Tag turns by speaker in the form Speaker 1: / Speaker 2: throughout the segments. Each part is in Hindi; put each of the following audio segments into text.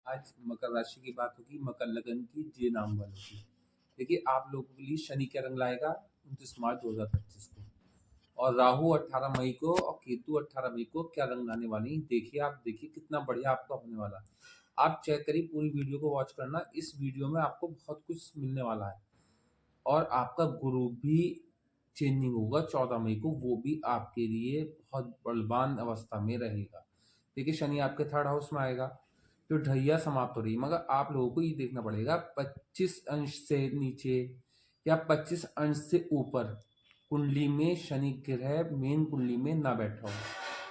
Speaker 1: आज मकर राशि की बात होगी, मकर लगन की जे नाम वालों की। देखिए, आप लोगों के लिए शनि क्या रंग लाएगा 29 मार्च 2025 को, और राहु 18 मई को और केतु 18 मई को क्या रंग लाने वाले हैं। देखिए, आप देखिए कितना बढ़िया आपका होने वाला है। आप चेक करिए, पूरी वीडियो को वॉच करना। इस वीडियो में आपको बहुत कुछ मिलने वाला है। और आपका गुरु भी चेंजिंग होगा 14 मई को, वो भी आपके लिए बहुत बलवान अवस्था में रहेगा। देखिए, शनि आपके थर्ड हाउस में आएगा, तो ढैया समाप्त हो रही है। मगर आप लोगों को ये देखना पड़ेगा 25 अंश से नीचे या 25 अंश से ऊपर कुंडली में शनि ग्रह मेन कुंडली में ना बैठा हो।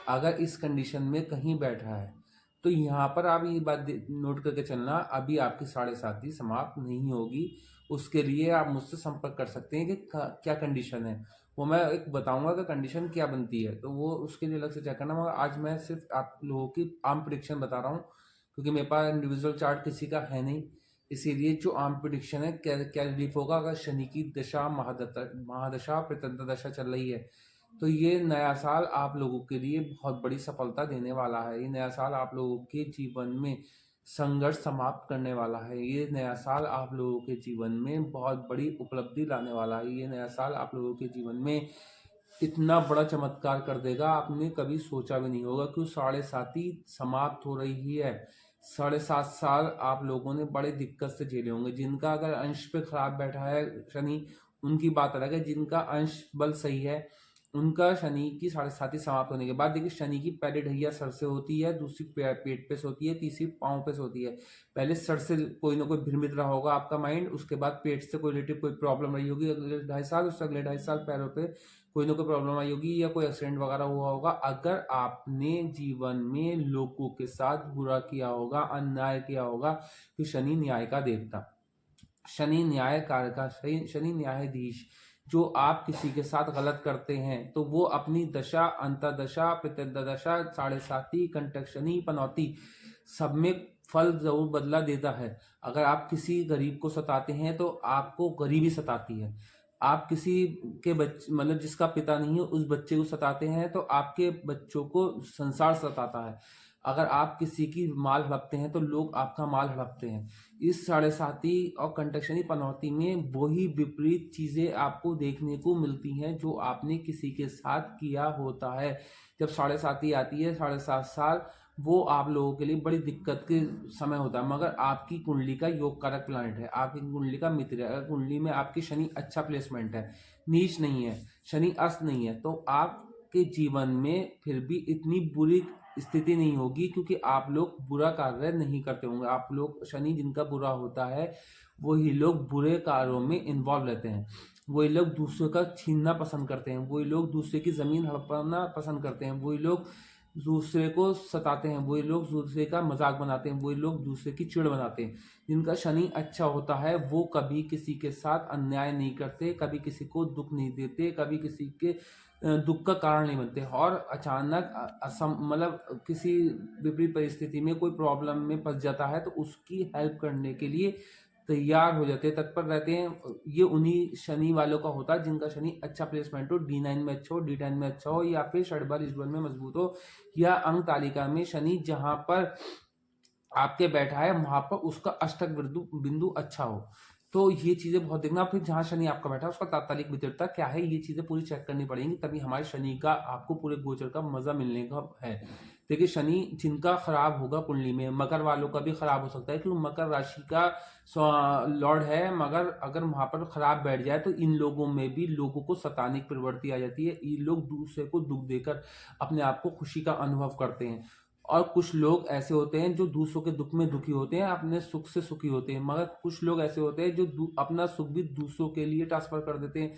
Speaker 1: अगर इस कंडीशन में कहीं बैठा है तो यहाँ पर आप ये बात नोट करके चलना, अभी आपकी 7.5 समाप्त नहीं होगी। उसके लिए आप मुझसे संपर्क कर सकते हैं कि क्या कंडीशन है, वो मैं एक बताऊंगा कि कंडीशन क्या बनती है, तो वो उसके लिए अलग से चेक करना। मगर आज मैं सिर्फ आप लोगों की आम प्रिडिक्शन बता रहा हूँ, क्योंकि मेरे पास इंडिविजुअल चार्ट किसी का है नहीं। इसीलिए जो आम प्रिडिक्शन है, क्या क्या रिलीफ होगा अगर शनि की दशा महादशा प्रत्यंतर दशा चल रही है, तो ये नया साल आप लोगों के लिए बहुत बड़ी सफलता देने वाला है। ये नया साल आप लोगों के जीवन में संघर्ष समाप्त करने वाला है। ये नया साल आप लोगों के जीवन में बहुत बड़ी उपलब्धि लाने वाला है। ये नया साल आप लोगों के जीवन में इतना बड़ा चमत्कार कर देगा, आपने कभी सोचा भी नहीं होगा। क्यों 7.5 समाप्त हो रही है। 7.5 साल आप लोगों ने बड़े दिक्कत से झेले होंगे। जिनका अगर अंश पे खराब बैठा है शनि, उनकी बात अलग है। जिनका अंश बल सही है, उनका शनि की 7.5 समाप्त होने के बाद, देखिए शनि की पहले ढैया सर से होती है, दूसरी पेट पे से होती है, तीसरी पाँव पे से होती है। पहले सर से कोई ना कोई भ्रमित रहा होगा आपका माइंड, उसके बाद पेट से कोई रिलेटिव कोई प्रॉब्लम रही होगी अगले 2.5 साल, उससे अगले 2.5 साल पैरों पे कोई ना कोई प्रॉब्लम आई होगी या कोई एक्सीडेंट वगैरह हुआ होगा। अगर आपने जीवन में लोगों के साथ बुरा किया होगा, अन्याय किया होगा, तो शनि न्याय का देवता, शनि न्यायकार का शनि न्यायाधीश, जो आप किसी के साथ गलत करते हैं तो वो अपनी दशा, अंतर्दशा, प्रत्यंतदशा, 7.5 कंटक शनि, पनौती, सब में फल जरूर बदला देता है। अगर आप किसी गरीब को सताते हैं तो आपको गरीबी सताती है। आप किसी के बच्चे, मतलब जिसका पिता नहीं है, उस बच्चे को सताते हैं तो आपके बच्चों को संसार सताता है। अगर आप किसी की माल हड़पते हैं तो लोग आपका माल हड़पते हैं। इस 7.5 और कंटक शनि पनौती में वही विपरीत चीजें आपको देखने को मिलती हैं जो आपने किसी के साथ किया होता है। जब 7.5 आती है, 7.5 साल, वो आप लोगों के लिए बड़ी दिक्कत के समय होता है। मगर आपकी कुंडली का योग कारक प्लानिट है, आपकी कुंडली का मित्र है। अगर कुंडली में आपकी शनि अच्छा प्लेसमेंट है, नीच नहीं है, शनि अस्त नहीं है, तो आपके जीवन में फिर भी इतनी बुरी स्थिति नहीं होगी, क्योंकि आप लोग बुरा कार्य नहीं करते होंगे। आप लोग, शनि जिनका बुरा होता है वही लोग बुरे कार्यों में इन्वॉल्व रहते हैं। वही लोग दूसरों का छीनना पसंद करते हैं, वही लोग दूसरे की जमीन हड़पना पसंद करते हैं, वही लोग दूसरे को सताते हैं, वही लोग दूसरे का मजाक बनाते हैं, वही लोग दूसरे की चिड़ बनाते हैं। जिनका शनि अच्छा होता है वो कभी किसी के साथ अन्याय नहीं करते, कभी किसी को दुख नहीं देते, कभी किसी के दुख का कारण नहीं बनते। और अचानक मतलब किसी विपरीत परिस्थिति में कोई प्रॉब्लम में फंस जाता है तो उसकी हेल्प करने के लिए तैयार हो जाते हैं, तत्पर रहते हैं। ये उन्हीं शनि वालों का होता है जिनका शनि अच्छा प्लेसमेंट हो, D9 में अच्छा हो, D10 में अच्छा हो, या फिर षडबल इस्बल में मजबूत हो, या अंक तालिका में शनि जहां पर आपके बैठा है वहां पर उसका अष्टक बिंदु बिंदु अच्छा हो। तो ये चीजें बहुत देखना। फिर जहां शनि आपका बैठा है उसका तात्कालिक वितरता क्या है, ये चीजें पूरी चेक करनी पड़ेंगी, तभी हमारे शनि का आपको पूरे गोचर का मजा मिलने का है। देखिए, शनि जिनका खराब होगा कुंडली में, मकर वालों का भी खराब हो सकता है, क्योंकि मकर राशि का लॉर्ड है। मगर अगर वहां पर खराब बैठ जाए तो इन लोगों में भी लोगों को सतानिक प्रवृत्ति आ जाती है। ये लोग दूसरे को दुख देकर अपने आप को खुशी का अनुभव करते हैं। और कुछ लोग ऐसे होते हैं जो दूसरों के दुख में दुखी होते हैं, अपने सुख से सुखी होते हैं। मगर कुछ लोग ऐसे होते हैं जो अपना सुख भी दूसरों के लिए ट्रांसफर कर देते हैं।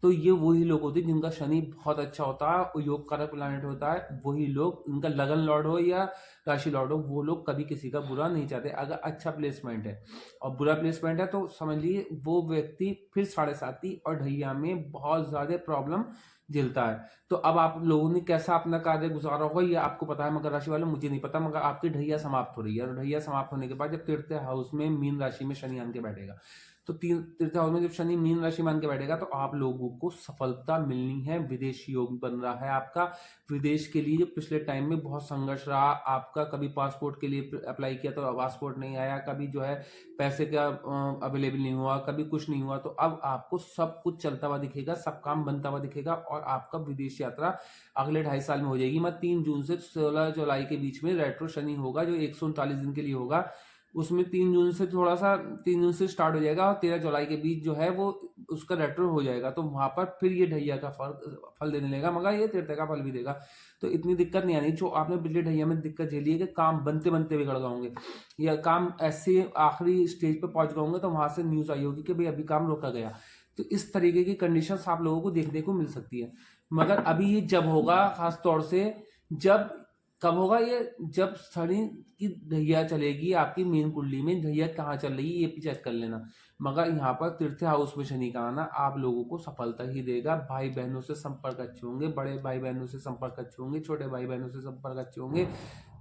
Speaker 1: तो ये वही लोग होते हैं जिनका शनि बहुत अच्छा होता है और योग कारक प्लैनेट होता है। वही लोग, इनका लगन लॉर्ड हो या राशि लॉर्ड हो, वो लोग कभी किसी का बुरा नहीं चाहते। अगर अच्छा प्लेसमेंट है और बुरा प्लेसमेंट है तो समझ लीजिए वो व्यक्ति फिर 7.5 और ढैया में बहुत ज्यादा प्रॉब्लम झेलता है। तो अब आप लोगों ने कैसा अपना कार्य गुजारा होगा ये आपको पता है मकर राशि वालों, मुझे नहीं पता। मगर आपकी ढैया समाप्त हो रही है, और ढैया समाप्त होने के बाद जब तीर्थ हाउस में मीन राशि में शनि आन के बैठेगा, तो तीन तीर्थ हाउस में जब शनि मीन राशि मान के बैठेगा तो आप लोगों को सफलता मिलनी है। विदेश योग बन रहा है आपका। विदेश के लिए जो पिछले टाइम में बहुत संघर्ष रहा आपका, कभी पासपोर्ट के लिए अप्लाई किया तो पासपोर्ट नहीं आया, कभी जो है पैसे का अवेलेबल नहीं हुआ, कभी कुछ नहीं हुआ, तो अब आपको सब कुछ चलता हुआ दिखेगा, सब काम बनता हुआ दिखेगा और आपका विदेश यात्रा अगले 2.5 साल में हो जाएगी। मैं 3 जून से 16 जुलाई के बीच में रेट्रो शनि होगा जो 139 दिन के लिए होगा। उसमें 3 जून से थोड़ा सा 3 जून से स्टार्ट हो जाएगा और 13 जुलाई के बीच जो है वो उसका रेट्रो हो जाएगा। तो वहां पर फिर ये ढैया का फल देने लगेगा, मगर ये तीर्थ का फल भी देगा। तो इतनी दिक्कत नहीं आनी। जो आपने पिछले ढैया में दिक्कत झेली है कि काम बनते बनते बिगड़ गए होंगे या काम ऐसे आखिरी स्टेज पे पहुंच गए होंगे, तो वहां से न्यूज आई होगी कि भाई अभी काम रोका गया। तो इस तरीके की कंडीशंस आप लोगों को देखने को मिल सकती है। मगर अभी ये जब होगा, खास तौर से जब कब होगा ये, जब शनि की ढैया चलेगी आपकी मेन कुंडली में। ढैया कहाँ चल रही है ये भी चेक कर लेना। मगर यहाँ पर तीर्थ हाउस में शनि का आना आप लोगों को सफलता ही देगा। भाई बहनों से संपर्क अच्छे होंगे, बड़े भाई बहनों से संपर्क अच्छे होंगे, छोटे भाई बहनों से संपर्क अच्छे होंगे,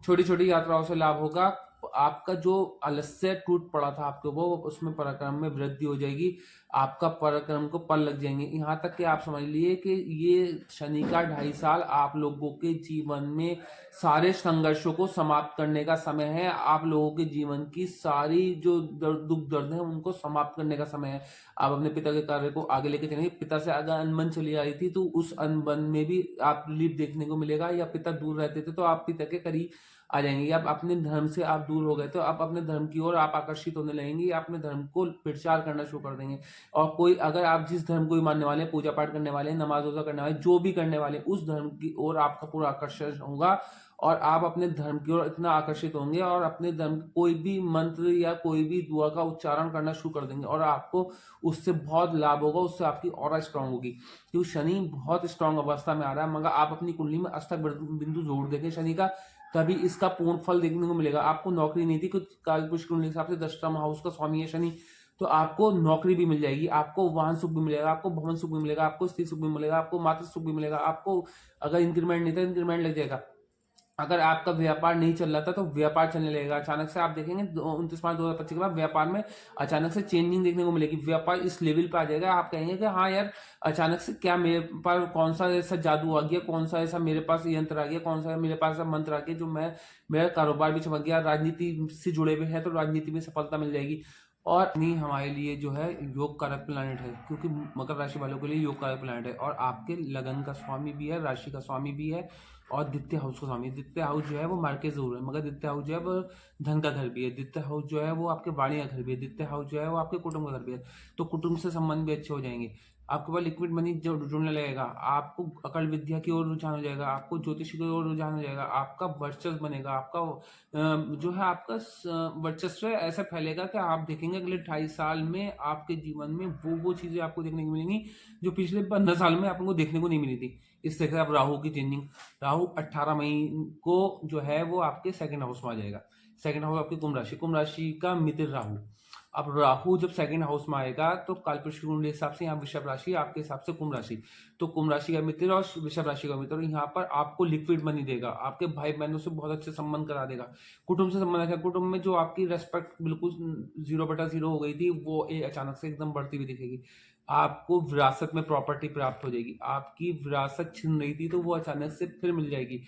Speaker 1: छोटी छोटी यात्राओं से लाभ होगा। आपका जो आलस्य टूट पड़ा था आपके वो उसमें पराक्रम में वृद्धि हो जाएगी। आपका पराक्रम को पल लग जाएंगे। यहाँ तक कि आप समझ लिए कि ये शनि का 2.5 साल आप लोगों के जीवन में सारे संघर्षों को समाप्त करने का समय है। आप लोगों के जीवन की सारी जो दुख दर्द है उनको समाप्त करने का समय है। आप अपने पिता के कार्य को आगे लेके चलेंगे। पिता से अगर अनबन चली आ रही थी तो उस अनबन में भी आप रिलीफ देखने को मिलेगा, या पिता दूर रहते थे तो आप पिता के करीब आ जाएंगे। या आप अपने धर्म से आप दूर हो गए तो आप अपने धर्म की ओर आप आकर्षित होने लगेंगे, या अपने धर्म को प्रचार करना शुरू कर देंगे। और कोई अगर आप जिस धर्म को भी मानने वाले हैं, पूजा पाठ करने वाले हैं, नमाज रोजा करने वाले, जो भी करने वाले, उस धर्म की ओर आपका पूरा आकर्षण होगा और आप अपने धर्म की ओर इतना आकर्षित होंगे और अपने धर्म कोई भी मंत्र या कोई भी दुआ का उच्चारण करना शुरू कर देंगे और आपको उससे बहुत लाभ होगा। उससे आपकी ऑरा स्ट्रांग होगी, क्योंकि शनि बहुत स्ट्रांग अवस्था में आ रहा है। मगर आप अपनी कुंडली में अष्टक बिंदु जोड़ देंगे शनि का, तभी इसका पूर्ण फल देखने को मिलेगा। आपको नौकरी नहीं थी, कुछ कालपुरुष कुंडली के हिसाब से 10वां हाउस का स्वामी है शनि, तो आपको नौकरी भी मिल जाएगी, आपको वाहन सुख भी मिलेगा, आपको भवन सुख भी मिलेगा, आपको स्त्री सुख भी मिलेगा, आपको मातृ सुख भी मिलेगा। आपको अगर इंक्रीमेंट नहीं था इंक्रीमेंट लग जाएगा। अगर आपका व्यापार नहीं चल रहा था तो व्यापार चलने लगेगा। अचानक से आप देखेंगे 29 मार्च 2025 के बाद व्यापार में अचानक से चेंजिंग देखने को मिलेगी। व्यापार इस लेवल पे आ जाएगा, आप कहेंगे कि हाँ यार अचानक से क्या मेरे पास कौन सा ऐसा जादू आ गया, कौन सा ऐसा मेरे पास यंत्र आ गया, कौन सा मेरे पास ऐसा मंत्र आ गया जो मेरा कारोबार भी चमक गया। राजनीति से जुड़े हुए हैं तो राजनीति में सफलता मिल जाएगी। और नहीं, हमारे लिए जो है योग कारक प्लैनेट है, क्योंकि मकर राशि वालों के लिए योग कारक प्लैनेट है और आपके लगन का स्वामी भी है, राशि का स्वामी भी है और द्वितीय हाउस का स्वामी। द्वितीय हाउस जो है वो मार्केट जरूर है, मगर द्वितीय हाउस जो है वो धन का घर भी है। द्वितीय हाउस जो है वो आपके वाणी का घर भी है। द्वितीय हाउस जो है वो आपके कुटुंब का घर भी है। तो कुटुंब से संबंध भी अच्छे हो जाएंगे। आपके पास लिक्विड मनी जो जुड़ने लगेगा, आपको अकल विद्या की ओर रुझान हो जाएगा, आपको ज्योतिष की ओर रुझान हो जाएगा, आपका वर्चस्व बनेगा, आपका जो है आपका वर्चस्व ऐसा फैलेगा कि आप देखेंगे अगले 2.5 साल में आपके जीवन में वो चीजें आपको देखने को मिलेंगी जो पिछले 15 साल में आपको देखने को नहीं मिली थी। इस तरह से आप राहु की चेंजिंग, राहु 18 मई को जो है वो आपके सेकंड हाउस में आ जाएगा। सेकंड हाउस आपकी कुंभ राशि का मित्र राहु। अब राहु जब सेकंड हाउस में आएगा तो कालपुरुष की कुंडली हिसाब से यहाँ वृषभ राशि, आपके हिसाब से कुंभ राशि, तो कुंभ राशि का मित्र और वृषभ राशि का मित्र यहाँ पर आपको लिक्विड मनी देगा, आपके भाई बहनों से बहुत अच्छे संबंध करा देगा। कुटुंब से संबंध अच्छा, कुटुंब में जो आपकी रेस्पेक्ट बिल्कुल 0/0 हो गई थी वो अचानक से एकदम बढ़ती हुई दिखेगी। आपको विरासत में प्रॉपर्टी प्राप्त हो जाएगी। आपकी विरासत छिन रही थी तो वो अचानक से फिर मिल जाएगी।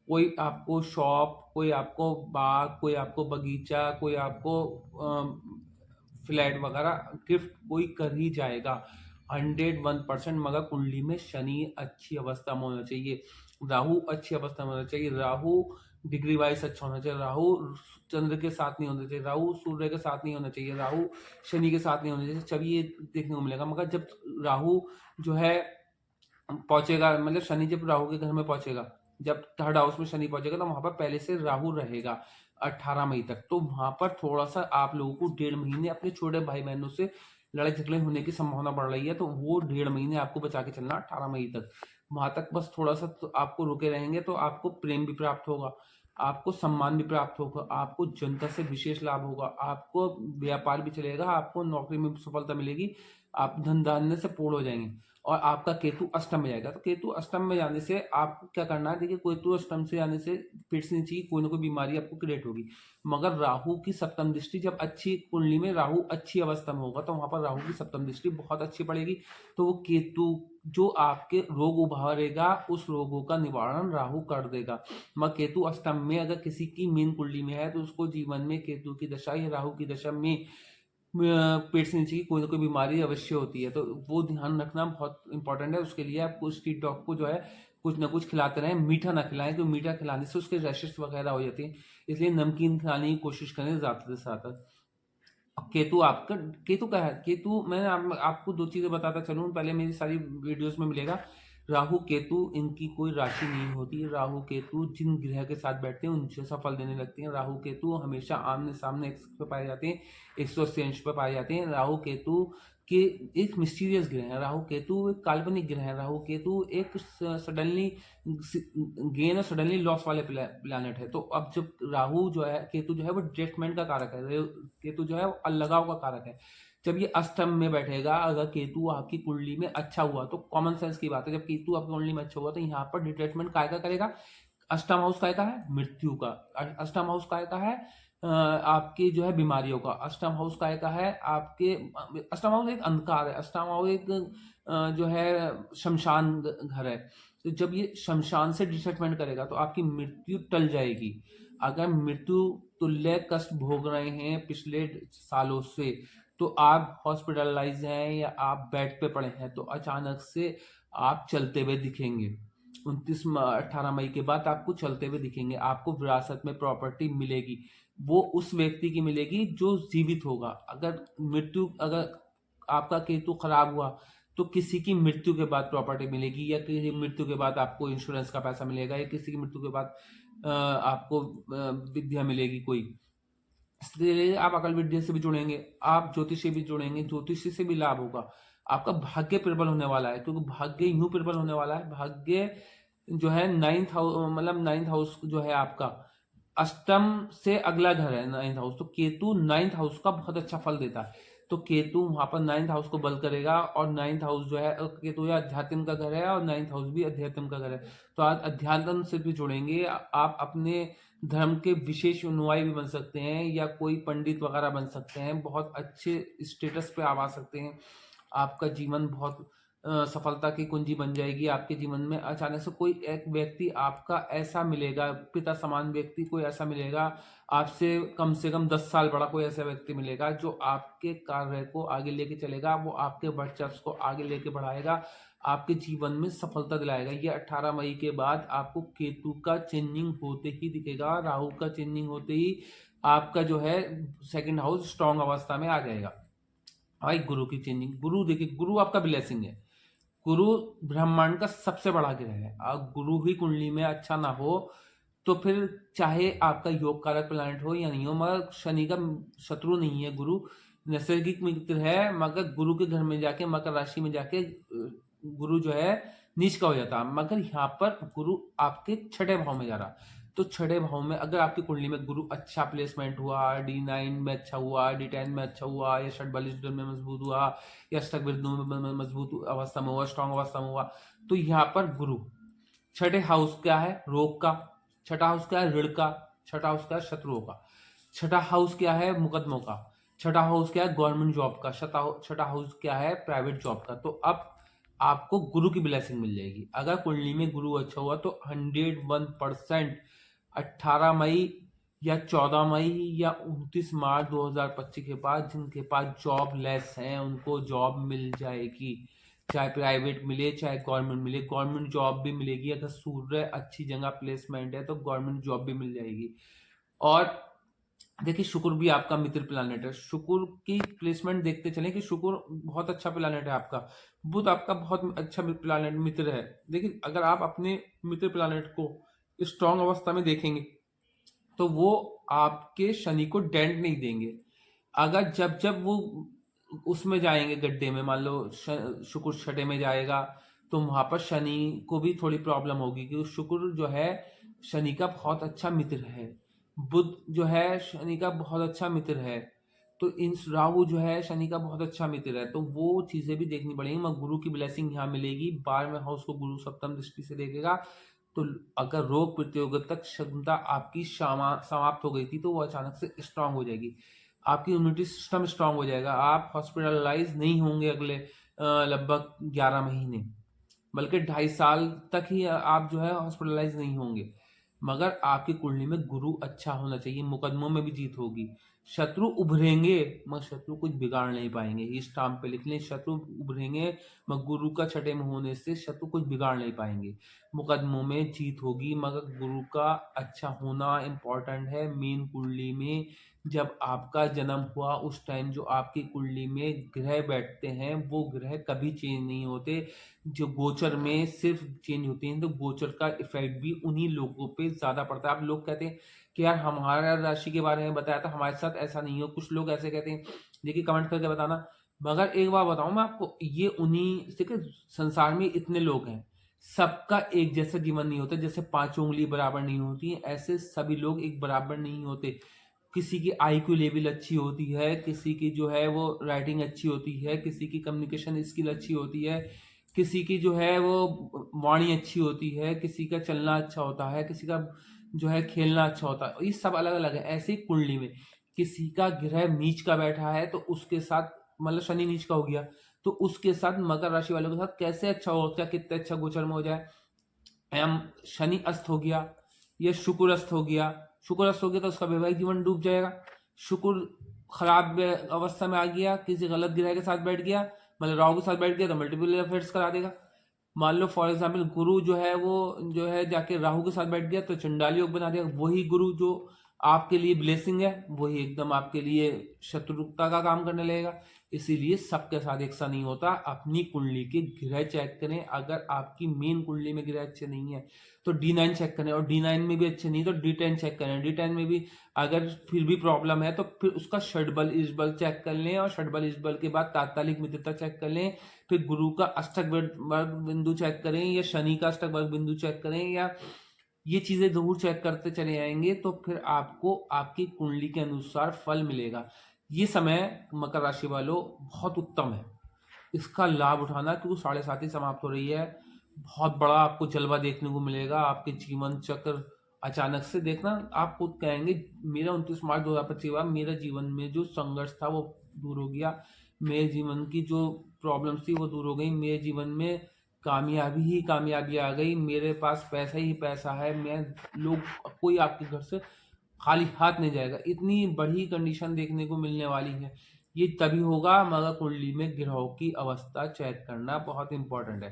Speaker 1: कोई आपको शॉप, कोई आपको बाग, कोई आपको बगीचा, कोई आपको फ्लैट वगैरह गिफ्ट कोई कर ही जाएगा 101%। मगर कुंडली में शनि अच्छी अवस्था में होना चाहिए, राहु अच्छी अवस्था में होना चाहिए, राहु डिग्री वाइज अच्छा होना चाहिए, राहु चंद्र के साथ नहीं होना चाहिए, राहु सूर्य के साथ नहीं होना चाहिए, राहु शनि के साथ नहीं होना चाहिए। तभी ये देखने को मिलेगा। मगर जब राहु जो है पहुंचेगा, मतलब शनि जब राहु के घर में पहुंचेगा, जब थर्ड हाउस में शनि पहुंचेगा तो वहां पर पहले से राहु रहेगा 18 मई तक। तो वहां पर थोड़ा सा आप लोगों को 1.5 महीने अपने छोटे भाई बहनों से लड़ाई झगड़े होने की संभावना बढ़ रही है, तो वो 1.5 महीने आपको बचा के चलना 18 मई तक। वहां तक बस थोड़ा सा तो आपको रुके रहेंगे तो आपको प्रेम भी प्राप्त होगा, आपको सम्मान भी प्राप्त होगा, आपको जनता से विशेष लाभ होगा, आपको व्यापार भी चलेगा, आपको नौकरी में भी सफलता मिलेगी, आप धन धान्य से पूर्ण हो जाएंगे। और आपका केतु अष्टम में जाएगा। तो केतु अष्टम में जाने से आपको क्या करना है, देखिए केतु अष्टम से जाने से पेट से नीचे की कोई ना कोई बीमारी आपको क्रिएट होगी। मगर राहु की सप्तम दृष्टि, जब अच्छी कुंडली में राहु अच्छी अवस्था में होगा तो वहां पर राहु की सप्तम दृष्टि बहुत अच्छी पड़ेगी। तो वो केतु जो आपके रोग उभारेगा उस रोगों का निवारण राहु कर देगा। मगर केतु अष्टम में अगर किसी की मीन कुंडली में है तो उसको जीवन में केतु की दशा या राहु की दशा में पेट से नीचे की कोई ना कोई बीमारी अवश्य होती है। तो वो ध्यान रखना बहुत इंपॉर्टेंट है। उसके लिए आपको स्ट्रीट डॉग को जो है कुछ ना कुछ खिलाते रहें, मीठा ना खिलाएं, क्योंकि मीठा खिलाने से उसके रैशेस वगैरह हो जाती हैं। इसलिए नमकीन खिलाने की कोशिश करें ज़्यादा से ज़्यादा। केतु आपका, केतु का है, केतु मैं आपको दो चीजें बताता चलूं, पहले मेरी सारी वीडियोस में मिलेगा। राहु केतु इनकी कोई राशि नहीं होती। राहु केतु जिन ग्रह के साथ बैठते हैं उनसे सफल देने लगते हैं। राहु केतु हमेशा आमने सामने एक्स पे पाए जाते हैं, 180 अंश पे पाए जाते हैं। राहु केतु के एक मिस्टीरियस ग्रह है। राहु केतु एक काल्पनिक ग्रह है। राहु केतु एक सडनली गेन और सडनली लॉस वाले प्लैनेट है। तो अब जब राहु जो है, केतु जो है वो ड्रिफ्टमेंट का कारक है, केतु जो है वो अलगाव का कारक है। जब ये अष्टम में बैठेगा, अगर केतु आपकी कुंडली में अच्छा हुआ तो कॉमन सेंस की बात है, जब केतु आपकी कुंडली में अच्छा हुआ तो यहाँ पर डिटैचमेंट काय का करेगा, अष्टम हाउस काय का है, मृत्यु का। अष्टम हाउस काय का है, आपके जो है बीमारियों का। अष्टम हाउस काय का है आपके, अष्टम हाउस एक अंधकार है, अष्टम हाउस एक जो है शमशान घर है। तो जब ये शमशान से डिटैचमेंट करेगा तो आपकी मृत्यु टल जाएगी। अगर मृत्यु तुल्य कष्ट भोग रहे हैं पिछले सालों से, तो आप हॉस्पिटलाइज हैं या आप बेड पे पड़े हैं, तो अचानक से आप चलते हुए दिखेंगे। 18 मई के बाद आपको चलते हुए दिखेंगे। आपको विरासत में प्रॉपर्टी मिलेगी, वो उस व्यक्ति की मिलेगी जो जीवित होगा। अगर आपका केतु खराब हुआ तो किसी की मृत्यु के बाद प्रॉपर्टी मिलेगी, या किसी मृत्यु के बाद आपको इंश्योरेंस का पैसा मिलेगा, या किसी की मृत्यु के बाद आपको विद्या मिलेगी कोई। इसलिए आप अकल विद्या से भी जुड़ेंगे, आप ज्योतिष से भी जुड़ेंगे, ज्योतिष से भी लाभ होगा। आपका भाग्य प्रबल होने वाला है, क्योंकि भाग्य यूं प्रबल होने वाला है। भाग्य जो है नाइन्थ हाउस, मतलब नाइन्थ हाउस जो है आपका अष्टम से अगला घर है नाइन्थ हाउस। तो केतु नाइन्थ हाउस का बहुत अच्छा फल देता है। तो केतु वहां पर नाइन्थ हाउस को बल करेगा, और नाइन्थ हाउस जो है, केतु या अध्यात्म का घर है और नाइन्थ हाउस भी अध्यात्म का घर है। तो आज अध्यात्म से भी जुड़ेंगे आप, अपने धर्म के विशेष अनुयायी भी बन सकते हैं, या कोई पंडित वगैरह बन सकते हैं, बहुत अच्छे स्टेटस पे आप आ सकते हैं। आपका जीवन बहुत सफलता की कुंजी बन जाएगी। आपके जीवन में अचानक से कोई एक व्यक्ति आपका ऐसा मिलेगा, पिता समान व्यक्ति कोई ऐसा मिलेगा, आपसे से कम 10 साल बड़ा कोई ऐसा व्यक्ति मिलेगा जो आपके कार्य को आगे लेके चलेगा, वो आपके वर्चस्व को आगे लेके बढ़ाएगा, आपके जीवन में सफलता दिलाएगा। ये 18 मई के बाद आपको केतु का चेंजिंग होते ही दिखेगा। राहु का चेंजिंग होते ही आपका जो है सेकंड हाउस स्ट्रांग अवस्था में आ जाएगा। भाई गुरु की चेंजिंग, गुरु देखिए, गुरु आपका ब्लेसिंग है। गुरु ब्रह्मांड का सबसे बड़ा ग्रह है। अब गुरु ही कुंडली में अच्छा ना हो तो फिर चाहे आपका योग कारक प्लैनेट हो या नहीं हो, मगर शनि का शत्रु नहीं है गुरु, नैसर्गिक मित्र है। मगर गुरु के घर में जाके, मकर राशि में जाके गुरु जो है नीच का हो जाता है। मगर यहाँ पर गुरु आपके छठे भाव में जा रहा, तो छठे भाव में अगर आपकी कुंडली में गुरु अच्छा प्लेसमेंट हुआ, D9 में अच्छा हुआ, D10 में अच्छा हुआ, या षड्बलिश में मजबूत हुआ, या अष्टक बिंदु में मजबूत अवस्था में हुआ, स्ट्रांग अवस्था में हुआ, तो यहाँ पर गुरु, छठे हाउस क्या है, रोग का। छठा हाउस क्या है, ऋण का। छठा हाउस क्या है, शत्रुओं का। छठा हाउस क्या है, मुकदमों का। छठा हाउस क्या है, गवर्नमेंट जॉब का। छठा हाउस क्या है, प्राइवेट जॉब का। तो अब आपको गुरु की ब्लेसिंग मिल जाएगी। अगर कुंडली में गुरु अच्छा हुआ तो 101% 18 मई या 14 मई या 29 मार्च 2025 के बाद जिनके पास जॉब लेस हैं उनको जॉब मिल जाएगी, चाहे प्राइवेट मिले चाहे गवर्नमेंट मिले। गवर्नमेंट जॉब भी मिलेगी, अगर सूर्य अच्छी जगह प्लेसमेंट है तो गवर्नमेंट जॉब भी मिल जाएगी। और देखिए शुक्र भी आपका मित्र प्लैनेट है। शुक्र की प्लेसमेंट देखते चलें कि शुक्र बहुत अच्छा प्लैनेट है आपका। बुध आपका बहुत अच्छा प्लैनेट मित्र है। देखिए अगर आप अपने मित्र प्लैनेट को स्ट्रांग अवस्था में देखेंगे तो वो आपके शनि को डेंट नहीं देंगे। अगर जब जब वो उसमें जाएंगे गड्ढे में, मान लो शुक्र छठे में जाएगा, तो वहां पर शनि को भी थोड़ी प्रॉब्लम होगी, क्योंकि शुक्र जो है शनि का बहुत अच्छा मित्र है। बुध जो है शनि का बहुत अच्छा मित्र है। तो इन राहु जो है शनि का बहुत अच्छा मित्र है, तो वो चीजें भी देखनी पड़ेगी। मगर गुरु की ब्लेसिंग यहाँ मिलेगी, 12वें हाउस को गुरु सप्तम दृष्टि से देखेगा। तो अगर रोग प्रतिरोधक क्षमता आपकी समाप्त हो गई थी तो वो अचानक से स्ट्रांग हो जाएगी, आपकी इम्यूनिटी सिस्टम स्ट्रांग हो जाएगा, आप हॉस्पिटलाइज नहीं होंगे अगले लगभग 11 महीने, बल्कि 2.5 साल तक ही आप जो है हॉस्पिटलाइज नहीं होंगे। मगर आपकी कुंडली में गुरु अच्छा होना चाहिए, मुकदमों में भी जीत होगी। शत्रु उभरेंगे मगर शत्रु कुछ बिगाड़ नहीं पाएंगे, इस स्टाम्प पे लिख लें, शत्रु उभरेंगे मगर गुरु का छठे में होने से शत्रु कुछ बिगाड़ नहीं पाएंगे। मुकदमों में जीत होगी मगर गुरु का अच्छा होना इम्पोर्टेंट है। मेन कुंडली में जब आपका जन्म हुआ उस टाइम जो आपकी कुंडली में ग्रह बैठते हैं वो ग्रह कभी चेंज नहीं होते, जो गोचर में सिर्फ चेंज होते हैं, तो गोचर का इफेक्ट भी उन्हीं लोगों पे ज्यादा पड़ता है। आप लोग कहते हैं कि यार हमारा राशि के बारे में बताया था, हमारे साथ ऐसा नहीं हो, कुछ लोग ऐसे कहते हैं, देखिए कमेंट करके बताना। मगर एक बार बताऊं मैं आपको, ये उन्हीं देखिए संसार में इतने लोग हैं, सबका एक जैसा जीवन नहीं होता। जैसे 5 उंगली बराबर नहीं होती, ऐसे सभी लोग एक बराबर नहीं होते। किसी की IQ लेवल अच्छी होती है, किसी की जो है वो राइटिंग अच्छी होती है, किसी की कम्युनिकेशन स्किल अच्छी होती है, किसी की जो है वो वाणी अच्छी होती है, किसी का चलना अच्छा होता है, किसी का जो है खेलना अच्छा होता है। ये सब अलग अलग है। ऐसे ही कुंडली में किसी का ग्रह नीच का बैठा है तो उसके साथ मतलब शनि नीच का हो गया, तो उसके साथ मकर राशि वालों के साथ कैसे अच्छा हो, क्या कितने अच्छा गोचर में हो जाए। एम शनि अस्त हो गया या शुक्र अस्त हो गया, शुक्र अस्त हो गया तो उसका वैवाहिक जीवन डूब जाएगा। शुक्र खराब अवस्था में आ गया, किसी गलत ग्रह के साथ बैठ गया, मतलब राहु के साथ बैठ गया तो मल्टीपल अफेयर्स करा देगा। मान लो फॉर एग्जाम्पल गुरु जो है वो जो है जाके राहु के साथ बैठ गया तो चंडाल योग बना देगा। वही गुरु जो आपके लिए ब्लेसिंग है वही एकदम आपके लिए शत्रुता का काम करने लगेगा। इसीलिए सबके साथ एक सा नहीं होता। अपनी कुंडली के ग्रह चेक करें, अगर आपकी मेन कुंडली में ग्रह अच्छे नहीं है तो D9 चेक करें, और D9 में भी अच्छे नहीं तो D10 चेक करें। D10 में भी अगर फिर भी प्रॉब्लम है तो फिर उसका षडबल इष्टबल चेक कर लें, और षडबल इष्टबल के बाद तात्कालिक मित्रता चेक कर लें। फिर गुरु का अष्टक वर्ग बिंदु चेक करें, या शनि का अष्टक वर्ग बिंदु चेक करें, या ये चीजें जरूर चेक करते चले आएंगे तो फिर आपको आपकी कुंडली के अनुसार फल मिलेगा। ये समय मकर राशि वालों बहुत उत्तम है, इसका लाभ उठाना, क्योंकि 7.5 समाप्त हो रही है। बहुत बड़ा आपको जलवा देखने को मिलेगा, आपके जीवन चक्र अचानक से देखना आप खुद कहेंगे मेरा 29 मार्च 2025 हुआ, मेरा जीवन में जो संघर्ष था वो दूर हो गया, मेरे जीवन की जो प्रॉब्लम्स थी वो दूर हो गई, मेरे जीवन में कामयाबी ही कामयाबी आ गई, मेरे पास पैसा ही पैसा है, मैं लोग कोई आपके घर से खाली हाथ नहीं जाएगा। इतनी बड़ी कंडीशन देखने को मिलने वाली है। ये तभी होगा मगर कुंडली में ग्रहों की अवस्था चेक करना बहुत इंपॉर्टेंट है।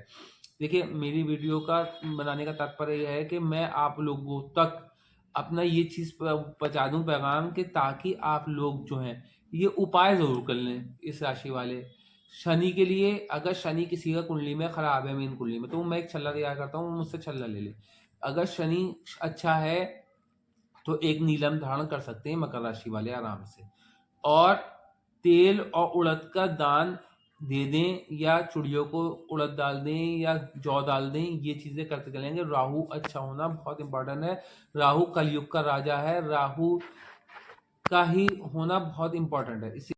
Speaker 1: देखिए मेरी वीडियो का बनाने का तात्पर्य यह है कि मैं आप लोगों तक अपना ये चीज पहुंचा दूं पैगाम के, ताकि आप लोग जो हैं ये उपाय जरूर कर लें। इस राशि वाले शनि के लिए, अगर शनि किसी का कुंडली में खराब है मेन कुंडली में, तो मैं एक छल्ला तैयार करता हूँ, मुझसे छल्ला ले ले। अगर शनि अच्छा है तो एक नीलम धारण कर सकते हैं मकर राशि वाले आराम से, और तेल और उड़द का दान दे दें, या चुड़ियों को उड़द डाल दें या जौ डाल दें, ये चीजें करते चलेंगे। राहु अच्छा होना बहुत इंपॉर्टेंट है, राहु कलयुग का राजा है, राहु का ही होना बहुत इंपॉर्टेंट है। इसी